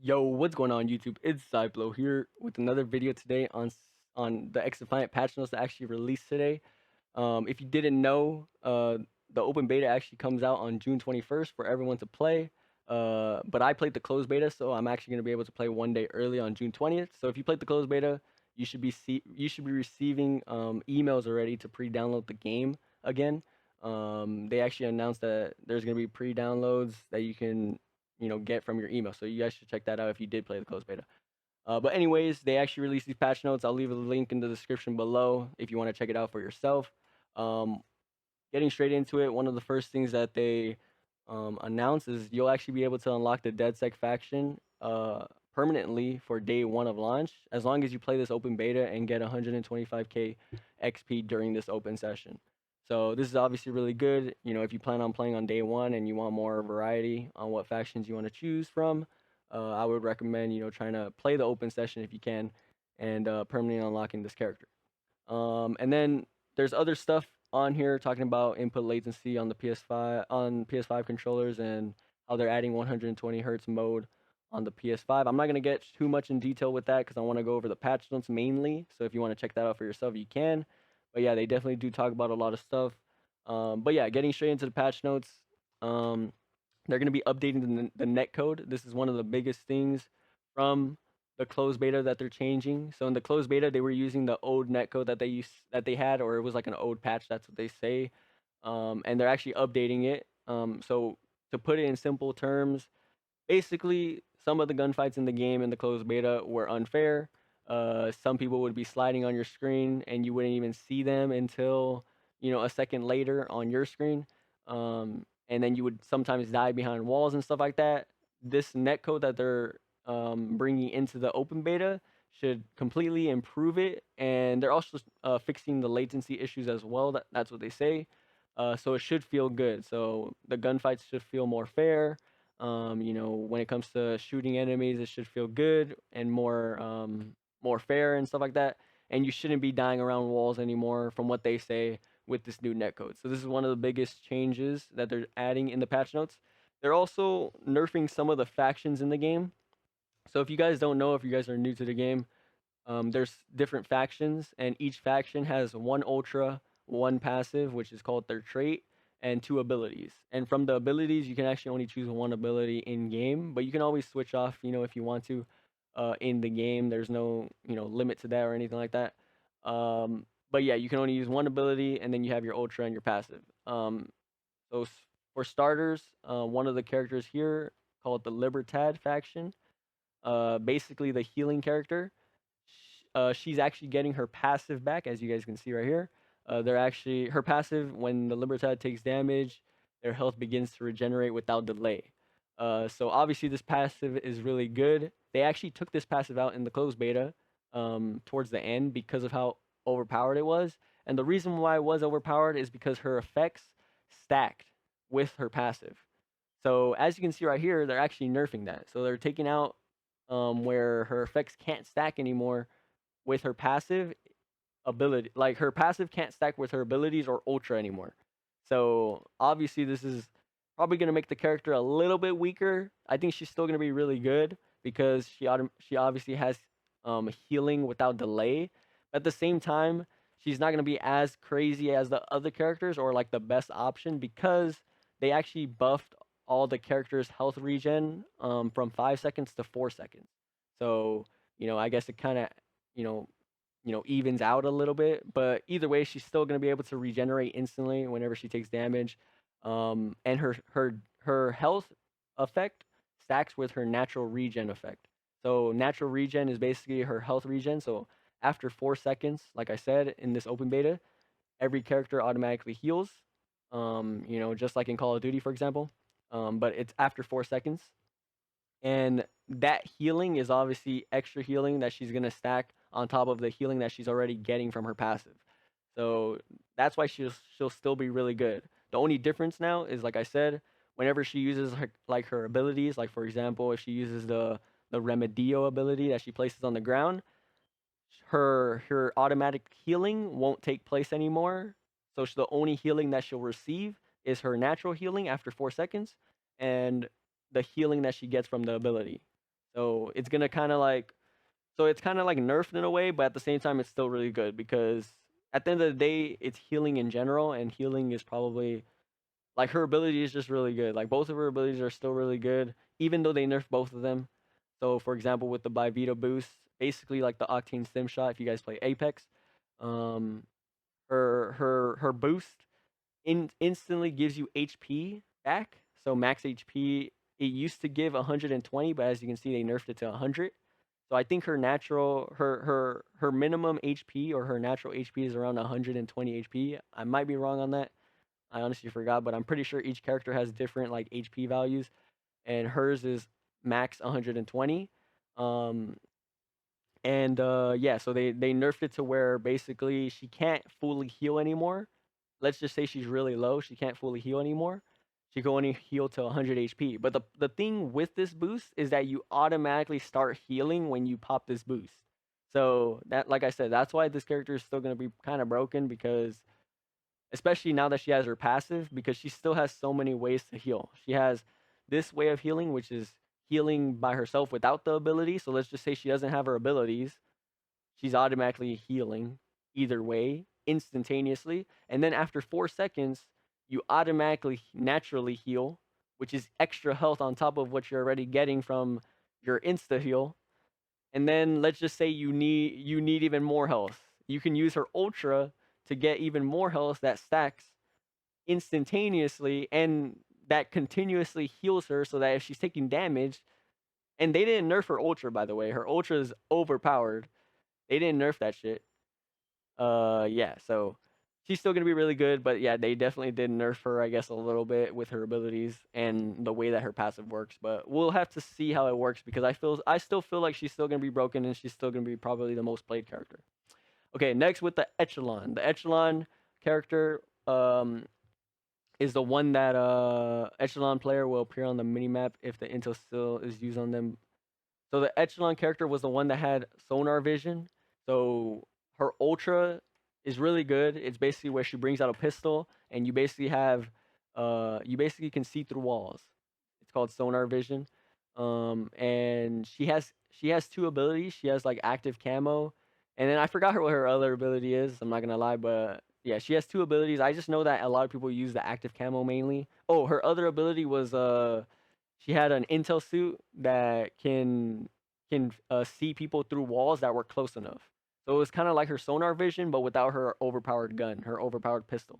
Yo, what's going on YouTube? It's Cyplo here with another video today on the XDefiant patch notes that actually released today. If you didn't know, the open beta actually comes out on June 21st for everyone to play. But I played the closed beta, so I'm actually going to be able to play one day early on June 20th. So if you played the closed beta, you should be receiving emails already to pre-download the game again. They actually announced that there's going to be pre-downloads that you can get from your email. So you guys should check that out if you did play the closed beta. But anyways, they actually released these patch notes. I'll leave a link in the description below if you want to check it out for yourself. Um, Getting straight into it, one of the first things that they announced is you'll actually be able to unlock the DedSec faction permanently for day one of launch, as long as you play this open beta and get 125k XP during this open session. So this is obviously really good. If you plan on playing on day one and you want more variety on what factions you want to choose from, I would recommend trying to play the open session if you can, and permanently unlocking this character. And then there's other stuff on here talking about input latency on the PS5 controllers and how they're adding 120 hertz mode on the PS5. I'm not gonna get too much in detail with that because I want to go over the patch notes mainly. So if you want to check that out for yourself, you can. But yeah, they definitely do talk about a lot of stuff. But yeah, getting straight into the patch notes. They're going to be updating the netcode. This is one of the biggest things from the closed beta that they're changing. So in the closed beta, they were using the old netcode that they had, or it was like an old patch. That's what they say, and they're actually updating it. So to put it in simple terms, basically, some of the gunfights in the game in the closed beta were unfair. Some people would be sliding on your screen, and you wouldn't even see them until a second later on your screen. And then you would sometimes die behind walls and stuff like that. This netcode that they're bringing into the open beta should completely improve it, and they're also fixing the latency issues as well. That's what they say. So it should feel good. So the gunfights should feel more fair. When it comes to shooting enemies, it should feel good and more fair and stuff like that. And you shouldn't be dying around walls anymore, from what they say, with this new netcode. So this is one of the biggest changes that they're adding in the patch notes. They're also nerfing some of the factions in the game. So if you guys don't know, if you guys are new to the game, there's different factions, and each faction has one ultra, one passive, which is called their trait, and two abilities. And from the abilities, you can actually only choose one ability in game, but you can always switch off, if you want to, in the game. There's no, limit to that or anything like that. But yeah, you can only use one ability, and then you have your ultra and your passive. So for starters, one of the characters here called the Libertad faction, basically the healing character. She's actually getting her passive back, as you guys can see right here. They're actually her passive. When the Libertad takes damage, their health begins to regenerate without delay. So obviously this passive is really good. They actually took this passive out in the closed beta towards the end because of how overpowered it was. And the reason why it was overpowered is because her effects stacked with her passive. So as you can see right here, they're actually nerfing that. So they're taking out where her effects can't stack anymore with her passive ability. Like her passive can't stack with her abilities or ultra anymore. So obviously this is probably going to make the character a little bit weaker. I think she's still going to be really good because she obviously has healing without delay. But at the same time, she's not going to be as crazy as the other characters, or like the best option, because they actually buffed all the characters' health regen from 5 seconds to 4 seconds. So I guess it kind of you know evens out a little bit. But either way, she's still going to be able to regenerate instantly whenever she takes damage. And her health effect stacks with her natural regen effect. So natural regen is basically her health regen. So after 4 seconds, like I said in this open beta, every character automatically heals. Just like in Call of Duty, for example. But it's after 4 seconds. And that healing is obviously extra healing that she's gonna stack on top of the healing that she's already getting from her passive. So that's why she'll still be really good. The only difference now is, like I said, whenever she uses her abilities, like for example, if she uses the Remedio ability that she places on the ground, her automatic healing won't take place anymore. So the only healing that she'll receive is her natural healing after 4 seconds, and the healing that she gets from the ability. So it's gonna kind of like, so it's kind of like nerfed in a way, but at the same time, it's still really good because at the end of the day, it's healing in general, and healing is probably like her ability is just really good. Like both of her abilities are still really good, even though they nerfed both of them. So for example, with the Bivita boost, basically like the Octane Stim Shot, if you guys play Apex, um, her boost instantly gives you HP back. So max HP, it used to give 120, but as you can see, they nerfed it to 100. So I think her minimum HP or her natural HP is around 120 HP. I might be wrong on that. I honestly forgot, but I'm pretty sure each character has different like HP values, and hers is max 120. Um, and yeah, so they nerfed it to where basically she can't fully heal anymore. Let's just say she's really low, she can't fully heal anymore. She can only heal to 100 HP. But the thing with this boost is that you automatically start healing when you pop this boost. So that, like I said, that's why this character is still gonna be kind of broken, because especially now that she has her passive, because she still has so many ways to heal. She has this way of healing, which is healing by herself without the ability. So let's just say she doesn't have her abilities, she's automatically healing either way instantaneously. And then after 4 seconds, you automatically naturally heal, which is extra health on top of what you're already getting from your insta heal. And then let's just say you need even more health. You can use her ultra to get even more health that stacks instantaneously, and that continuously heals her so that if she's taking damage, and they didn't nerf her ultra, by the way. Her ultra is overpowered. They didn't nerf that shit. Yeah, so she's still gonna be really good, but yeah, they definitely did nerf her, I guess, a little bit with her abilities and the way that her passive works. But we'll have to see how it works, because I still feel like she's still gonna be broken, and she's still gonna be probably the most played character. Okay, next with the Echelon. The Echelon character is the one that Echelon player will appear on the minimap if the intel still is used on them. So the Echelon character was the one that had sonar vision. So her ultra is really good. It's basically where she brings out a pistol, and you basically can see through walls. It's called sonar vision. And she has two abilities. She has like active camo, and then I forgot what her other ability is. I'm not gonna lie, but yeah, she has two abilities. I just know that a lot of people use the active camo mainly. Oh, her other ability was she had an intel suit that can see people through walls that were close enough. So it was kind of like her sonar vision, but without her overpowered gun, her overpowered pistol.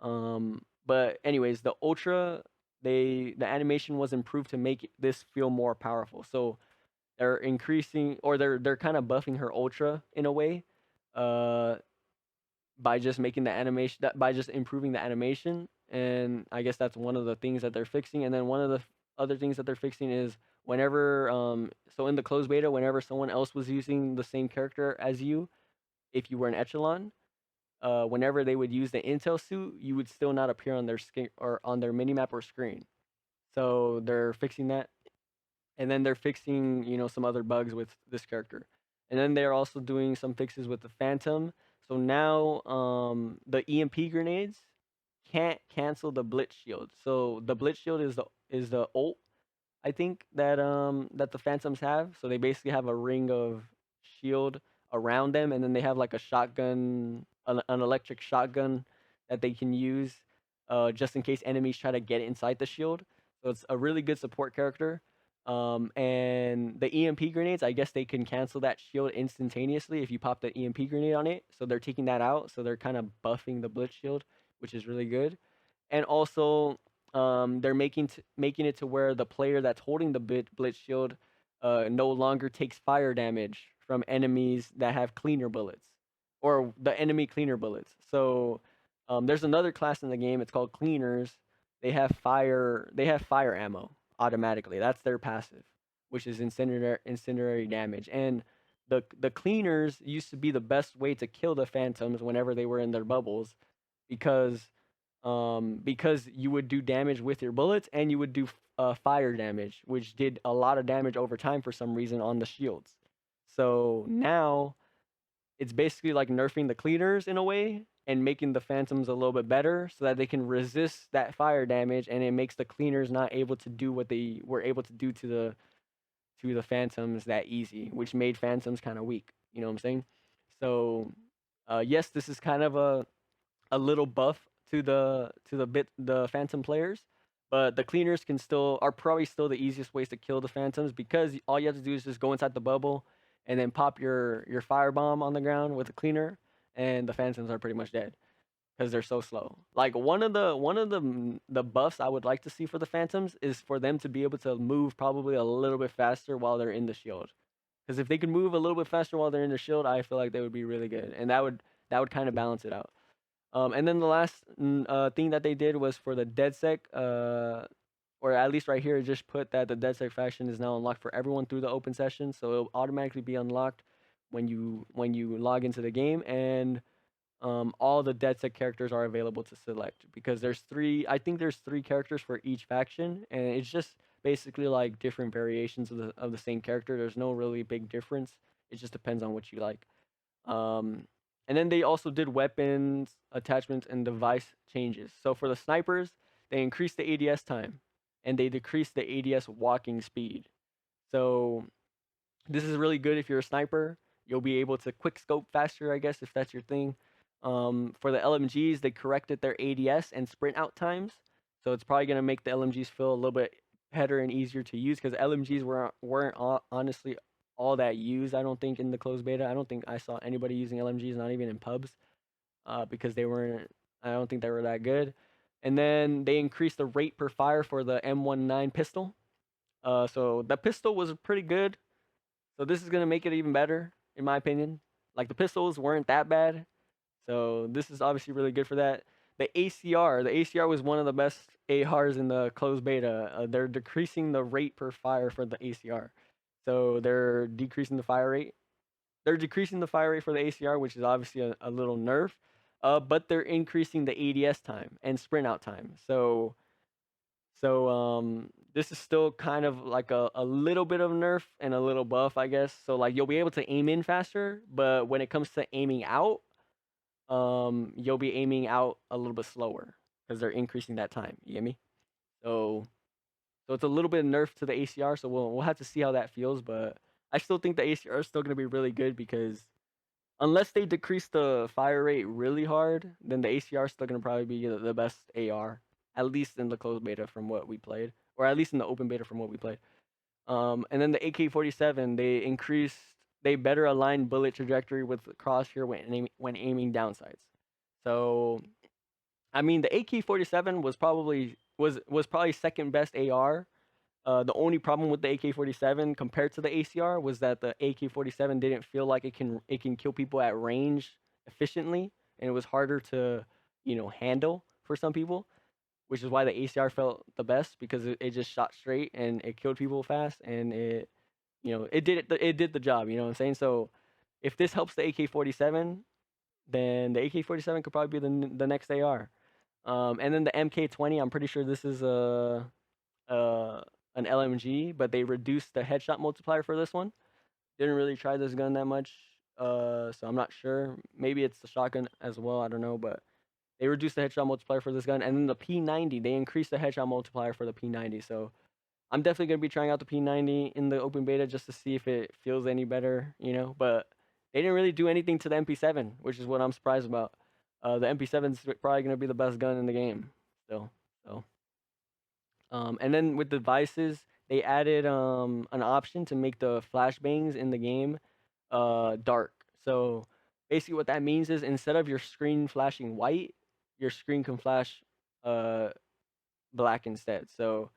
But anyways, the ultra, the animation was improved to make this feel more powerful. So they're increasing, or they're kind of buffing her ultra in a way, uh, by just making the animation, by just improving the animation. And I guess that's one of the things that they're fixing. And then one of the other things that they're fixing is whenever so in the closed beta, whenever someone else was using the same character as you, if you were an echelon, whenever they would use the intel suit, you would still not appear on their skin or on their minimap or screen. So they're fixing that. And then they're fixing, some other bugs with this character. And then they're also doing some fixes with the Phantom. So now the EMP grenades can't cancel the Blitz Shield. So the Blitz Shield is the ult, I think, that the Phantoms have. So they basically have a ring of shield around them, and then they have like a shotgun, an electric shotgun that they can use, just in case enemies try to get inside the shield. So it's a really good support character. And the EMP grenades, I guess they can cancel that shield instantaneously if you pop the EMP grenade on it. So they're taking that out. So they're kind of buffing the Blitz Shield, which is really good. And also, they're making it to where the player that's holding the Blitz Shield no longer takes fire damage from enemies that have cleaner bullets, or the enemy cleaner bullets. So there's another class in the game. It's called Cleaners. They have fire. They have fire ammo automatically. That's their passive, which is incendiary damage. And the Cleaners used to be the best way to kill the Phantoms whenever they were in their bubbles, because you would do damage with your bullets, and you would do fire damage, which did a lot of damage over time for some reason on the shields. So now it's basically like nerfing the Cleaners in a way and making the Phantoms a little bit better so that they can resist that fire damage, and it makes the Cleaners not able to do what they were able to do to the Phantoms that easy, which made Phantoms kind of weak. You know what I'm saying? So, yes, this is kind of a little buff to the Phantom players, but the cleaners are probably still the easiest ways to kill the Phantoms, because all you have to do is just go inside the bubble and then pop your firebomb on the ground with a cleaner, and the Phantoms are pretty much dead because they're so slow. Like one of the buffs I would like to see for the Phantoms is for them to be able to move probably a little bit faster while they're in the shield. Because if they could move a little bit faster while they're in the shield, I feel like they would be really good, and that would kind of balance it out. And then the last thing that they did was for the DeadSec, or at least right here, it just put that the DeadSec faction is now unlocked for everyone through the open session, so it'll automatically be unlocked when you log into the game, and all the DeadSec characters are available to select, because I think there's three characters for each faction, and it's just basically like different variations of the same character. There's no really big difference. It just depends on what you like. Um, and then they also did weapons, attachments, and device changes. So for the snipers, they increased the ADS time, and they decreased the ADS walking speed. So this is really good if you're a sniper. You'll be able to quick scope faster, I guess, if that's your thing. For the LMGs, they corrected their ADS and sprint out times. So it's probably going to make the LMGs feel a little bit better and easier to use, because LMGs weren't honestly all that used, I don't think, in the closed beta. I don't think I saw anybody using LMGs, not even in pubs, because I don't think they were that good. And then they increased the rate per fire for the M19 pistol. So the pistol was pretty good. So this is gonna make it even better, in my opinion. Like, the pistols weren't that bad, so this is obviously really good for that. The ACR was one of the best ARs in the closed beta. They're decreasing the rate per fire for the ACR, so they're decreasing the fire rate. They're decreasing the fire rate for the ACR, which is obviously a little nerf. But they're increasing the ADS time and sprint out time. So this is still kind of like a little bit of nerf and a little buff, I guess. So like, you'll be able to aim in faster, but when it comes to aiming out, you'll be aiming out a little bit slower because they're increasing that time. You get me? So it's a little bit of nerf to the ACR. So we'll have to see how that feels, but I still think the ACR is still gonna be really good, because unless they decrease the fire rate really hard, then the ACR is still gonna probably be the best AR, at least in the closed beta from what we played, or at least in the open beta from what we played. And then the AK-47, they better aligned bullet trajectory with the crosshair when aiming down sights. So, I mean, the AK-47 was probably second best AR. The only problem with the AK-47 compared to the ACR was that the AK-47 didn't feel like it can kill people at range efficiently, and it was harder to handle for some people, which is why the ACR felt the best, because it just shot straight and it killed people fast, and it did the job. You know what I'm saying? So if this helps the AK-47, then the AK-47 could probably be the next AR. And then the MK-20, I'm pretty sure this is uh, an LMG, but they reduced the headshot multiplier for this one. Didn't really try this gun that much, so I'm not sure. Maybe it's the shotgun as well. I don't know, but they reduced the headshot multiplier for this gun, and then the P90, they increased the headshot multiplier for the P90. So I'm definitely gonna be trying out the P90 in the open beta just to see if it feels any better, But they didn't really do anything to the MP7, which is what I'm surprised about. The MP7 is probably gonna be the best gun in the game still. So. And then with devices, they added an option to make the flashbangs in the game dark. So basically, what that means is, instead of your screen flashing white, your screen can flash uh, black instead. So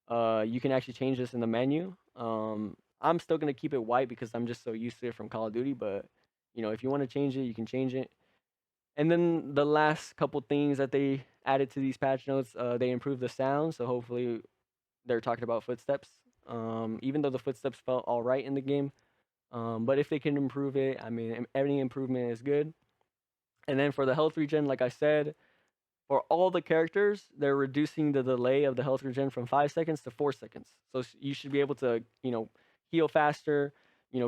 you can actually change this in the menu. I'm still gonna keep it white because I'm just so used to it from Call of Duty. But if you want to change it, you can change it. And then the last couple things that they added to these patch notes, they improved the sound. So hopefully they're talking about footsteps. Even though the footsteps felt all right in the game, but if they can improve it, I mean, any improvement is good. And then for the health regen, like I said, for all the characters, they're reducing the delay of the health regen from 5 seconds to 4 seconds. So you should be able to, heal faster,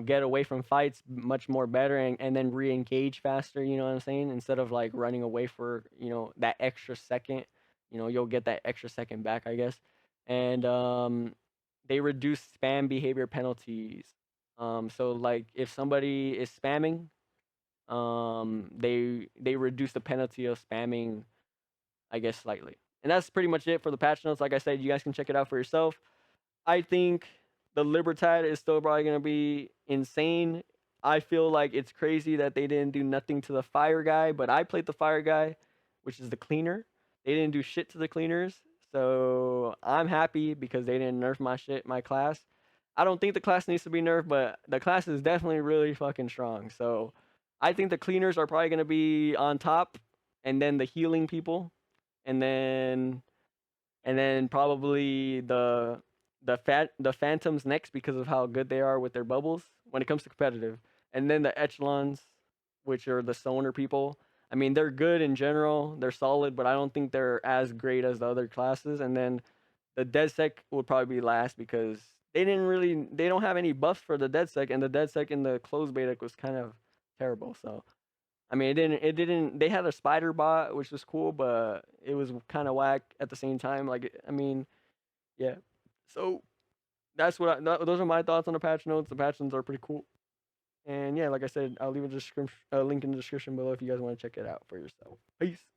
get away from fights much more better, and then re-engage faster, you know what I'm saying? Instead of like running away for, that extra second, you'll get that extra second back, I guess. And they reduce spam behavior penalties. So like if somebody is spamming, they reduce the penalty of spamming, I guess, slightly. And that's pretty much it for the patch notes. Like I said, you guys can check it out for yourself. I think the Libertad is still probably gonna be insane. I feel like it's crazy that they didn't do nothing to the fire guy, but I played the fire guy, which is the cleaner. They didn't do shit to the cleaners, so I'm happy because they didn't nerf my shit, my class. I don't think the class needs to be nerfed, but the class is definitely really fucking strong. So I think the cleaners are probably gonna be on top, and then the healing people, and then probably the phantoms next because of how good they are with their bubbles when it comes to competitive, and then the echelons, which are the stoner people. I mean, they're good in general, they're solid, but I don't think they're as great as the other classes. And then the deadsec would probably be last because they don't have any buffs for the deadsec, and the deadsec in the closed beta was kind of terrible. So I mean, it didn't. They had a spider bot, which was cool, but it was kind of whack at the same time. Like, I mean, yeah. So that's those are my thoughts on the patch notes. The patch notes are pretty cool, and yeah, like I said, I'll leave a link in the description below if you guys want to check it out for yourself. Peace.